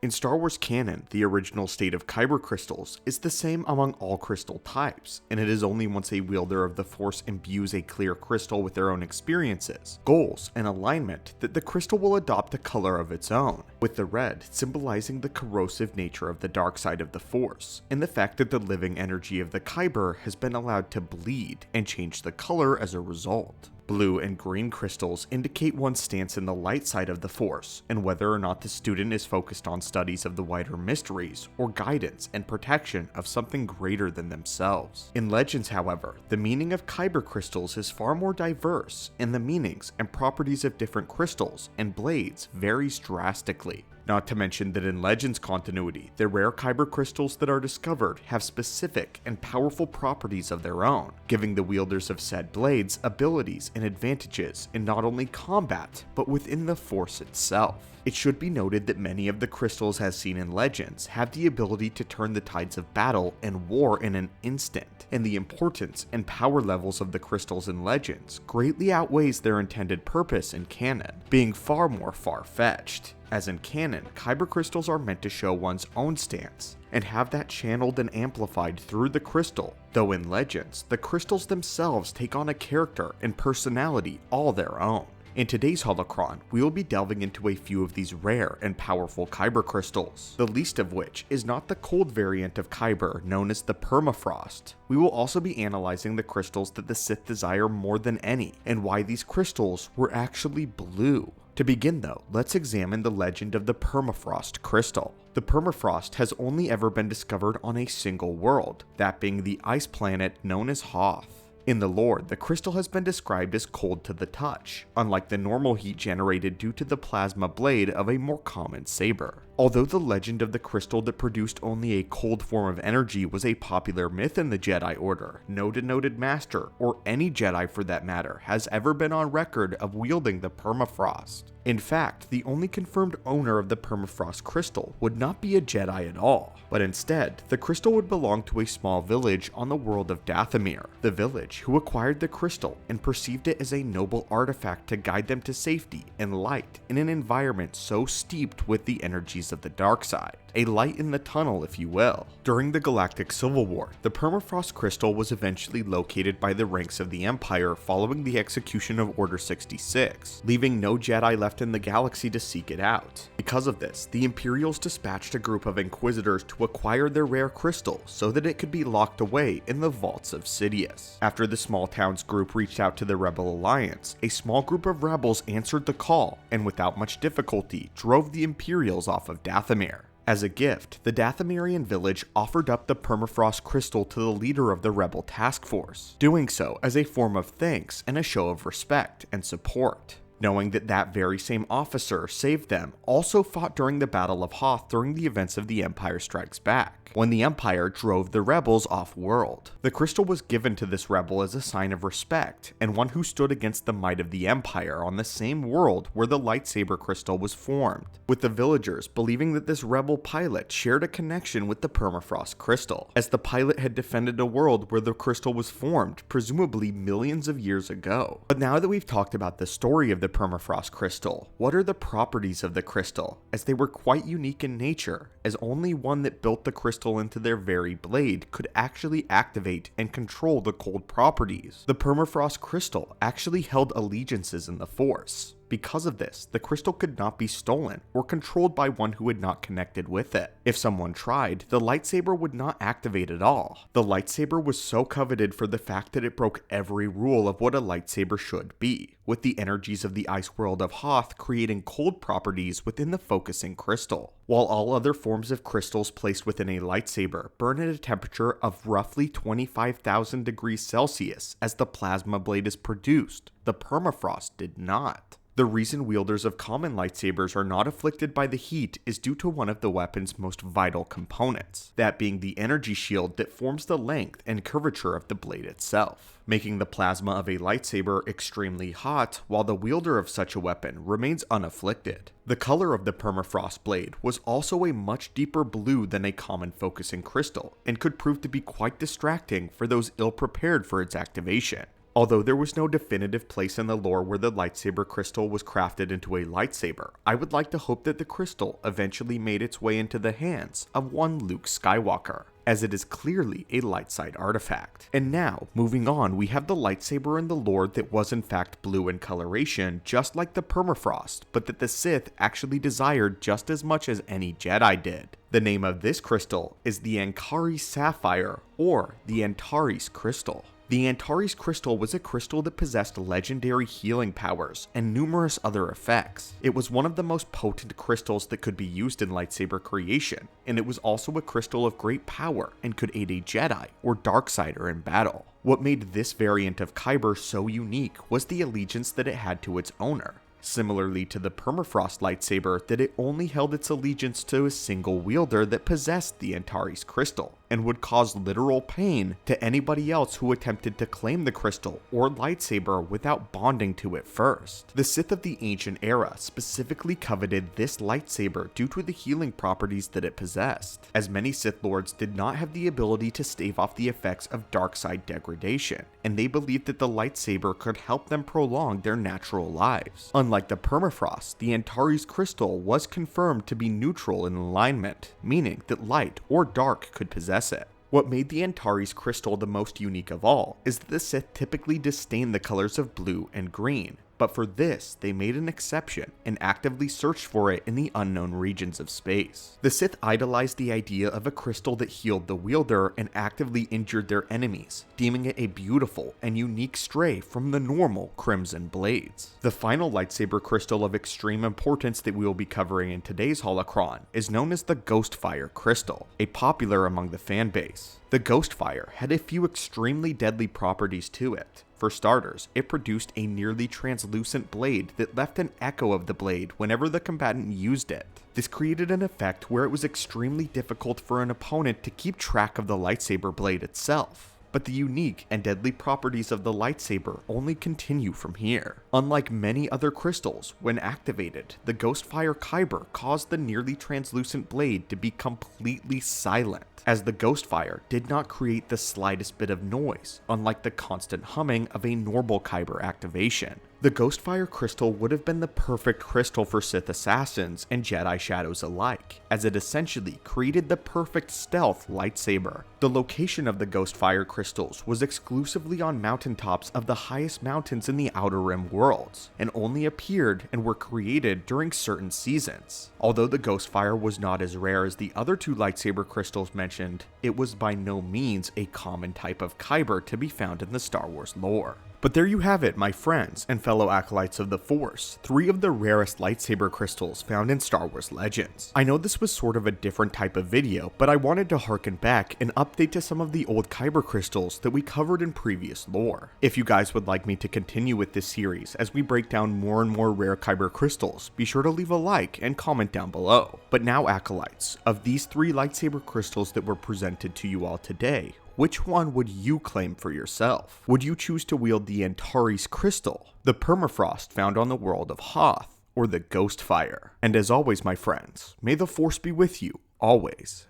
In Star Wars canon, the original state of Kyber crystals is the same among all crystal types, and it is only once a wielder of the Force imbues a clear crystal with their own experiences, goals, and alignment that the crystal will adopt a color of its own, with the red symbolizing the corrosive nature of the dark side of the Force, and the fact that the living energy of the Kyber has been allowed to bleed and change the color as a result. Blue and green crystals indicate one's stance in the light side of the Force, and whether or not the student is focused on studies of the wider mysteries, or guidance and protection of something greater than themselves. In Legends, however, the meaning of Kyber crystals is far more diverse, and the meanings and properties of different crystals and blades varies drastically. Not to mention that in Legends continuity, the rare Kyber crystals that are discovered have specific and powerful properties of their own, giving the wielders of said blades abilities and advantages in not only combat, but within the Force itself. It should be noted that many of the crystals as seen in Legends have the ability to turn the tides of battle and war in an instant, and the importance and power levels of the crystals in Legends greatly outweighs their intended purpose in canon, being far more far-fetched. As in canon, Kyber crystals are meant to show one's own stance, and have that channeled and amplified through the crystal, though in Legends, the crystals themselves take on a character and personality all their own. In today's holocron, we will be delving into a few of these rare and powerful Kyber crystals, the least of which is not the cold variant of Kyber known as the Permafrost. We will also be analyzing the crystals that the Sith desire more than any, and why these crystals were actually blue. To begin though, let's examine the legend of the Permafrost crystal. The Permafrost has only ever been discovered on a single world, that being the ice planet known as Hoth. In the lore, the crystal has been described as cold to the touch, unlike the normal heat generated due to the plasma blade of a more common saber. Although the legend of the crystal that produced only a cold form of energy was a popular myth in the Jedi Order, no denoted master, or any Jedi for that matter, has ever been on record of wielding the Permafrost. In fact, the only confirmed owner of the Permafrost crystal would not be a Jedi at all, but instead, the crystal would belong to a small village on the world of Dathomir. The village who acquired the crystal and perceived it as a noble artifact to guide them to safety and light in an environment so steeped with the energies of the dark side. A light in the tunnel, if you will. During the Galactic Civil War, the Permafrost crystal was eventually located by the ranks of the Empire following the execution of Order 66, leaving no Jedi left in the galaxy to seek it out. Because of this, the Imperials dispatched a group of Inquisitors to acquire their rare crystal so that it could be locked away in the vaults of Sidious. After the small towns group reached out to the Rebel Alliance, a small group of rebels answered the call and without much difficulty drove the Imperials off of Dathomir. As a gift, the Dathomirian village offered up the Permafrost crystal to the leader of the rebel task force, doing so as a form of thanks and a show of respect and support. Knowing that that very same officer saved them also fought during the Battle of Hoth during the events of The Empire Strikes Back, when the Empire drove the rebels off-world. The crystal was given to this rebel as a sign of respect, and one who stood against the might of the Empire on the same world where the lightsaber crystal was formed, with the villagers believing that this rebel pilot shared a connection with the Permafrost crystal, as the pilot had defended a world where the crystal was formed, presumably millions of years ago. But now that we've talked about the story of the Permafrost crystal, what are the properties of the crystal, as they were quite unique in nature, as only one that built the crystal into their very blade could actually activate and control the cold properties. The Permafrost crystal actually held allegiances in the Force. Because of this, the crystal could not be stolen or controlled by one who had not connected with it. If someone tried, the lightsaber would not activate at all. The lightsaber was so coveted for the fact that it broke every rule of what a lightsaber should be, with the energies of the ice world of Hoth creating cold properties within the focusing crystal, while all other forms of crystals placed within a lightsaber burn at a temperature of roughly 25,000 degrees Celsius as the plasma blade is produced. The Permafrost did not. The reason wielders of common lightsabers are not afflicted by the heat is due to one of the weapon's most vital components, that being the energy shield that forms the length and curvature of the blade itself, making the plasma of a lightsaber extremely hot while the wielder of such a weapon remains unafflicted. The color of the Permafrost blade was also a much deeper blue than a common focusing crystal, and could prove to be quite distracting for those ill-prepared for its activation. Although there was no definitive place in the lore where the lightsaber crystal was crafted into a lightsaber, I would like to hope that the crystal eventually made its way into the hands of one Luke Skywalker, as it is clearly a light side artifact. And now, moving on, we have the lightsaber in the lore that was in fact blue in coloration, just like the Permafrost, but that the Sith actually desired just as much as any Jedi did. The name of this crystal is the Antares sapphire, or the Antares crystal. The Antares crystal was a crystal that possessed legendary healing powers and numerous other effects. It was one of the most potent crystals that could be used in lightsaber creation, and it was also a crystal of great power and could aid a Jedi or Darksider in battle. What made this variant of Kyber so unique was the allegiance that it had to its owner. Similarly to the Permafrost lightsaber, that it only held its allegiance to a single wielder that possessed the Antares crystal, and would cause literal pain to anybody else who attempted to claim the crystal or lightsaber without bonding to it first. The Sith of the ancient era specifically coveted this lightsaber due to the healing properties that it possessed, as many Sith lords did not have the ability to stave off the effects of dark side degradation, and they believed that the lightsaber could help them prolong their natural lives. Unlike the Permafrost, the Antares crystal was confirmed to be neutral in alignment, meaning that light or dark could possess it. What made the Antares crystal the most unique of all is that the Sith typically disdain the colors of blue and green, but for this, they made an exception and actively searched for it in the unknown regions of space. The Sith idolized the idea of a crystal that healed the wielder and actively injured their enemies, deeming it a beautiful and unique stray from the normal crimson blades. The final lightsaber crystal of extreme importance that we will be covering in today's holocron is known as the Ghostfire crystal, a popular among the fanbase. The Ghostfire had a few extremely deadly properties to it. For starters, it produced a nearly translucent blade that left an echo of the blade whenever the combatant used it. This created an effect where it was extremely difficult for an opponent to keep track of the lightsaber blade itself. But the unique and deadly properties of the lightsaber only continue from here. Unlike many other crystals, when activated, the Ghostfire Kyber caused the nearly translucent blade to be completely silent, as the Ghostfire did not create the slightest bit of noise, unlike the constant humming of a normal Kyber activation. The Ghostfire crystal would have been the perfect crystal for Sith assassins and Jedi shadows alike, as it essentially created the perfect stealth lightsaber. The location of the Ghostfire crystals was exclusively on mountaintops of the highest mountains in the Outer Rim worlds, and only appeared and were created during certain seasons. Although the Ghostfire was not as rare as the other two lightsaber crystals mentioned, it was by no means a common type of Kyber to be found in the Star Wars lore. But there you have it, my friends and fellow acolytes of the Force, 3 of the rarest lightsaber crystals found in Star Wars Legends. I know this was sort of a different type of video, but I wanted to harken back and update to some of the old Kyber crystals that we covered in previous lore. If you guys would like me to continue with this series as we break down more and more rare Kyber crystals, be sure to leave a like and comment down below. But now, acolytes, of these 3 lightsaber crystals that were presented to you all today, which one would you claim for yourself? Would you choose to wield the Antares crystal, the Permafrost found on the world of Hoth, or the Ghostfire? And as always, my friends, may the Force be with you, always.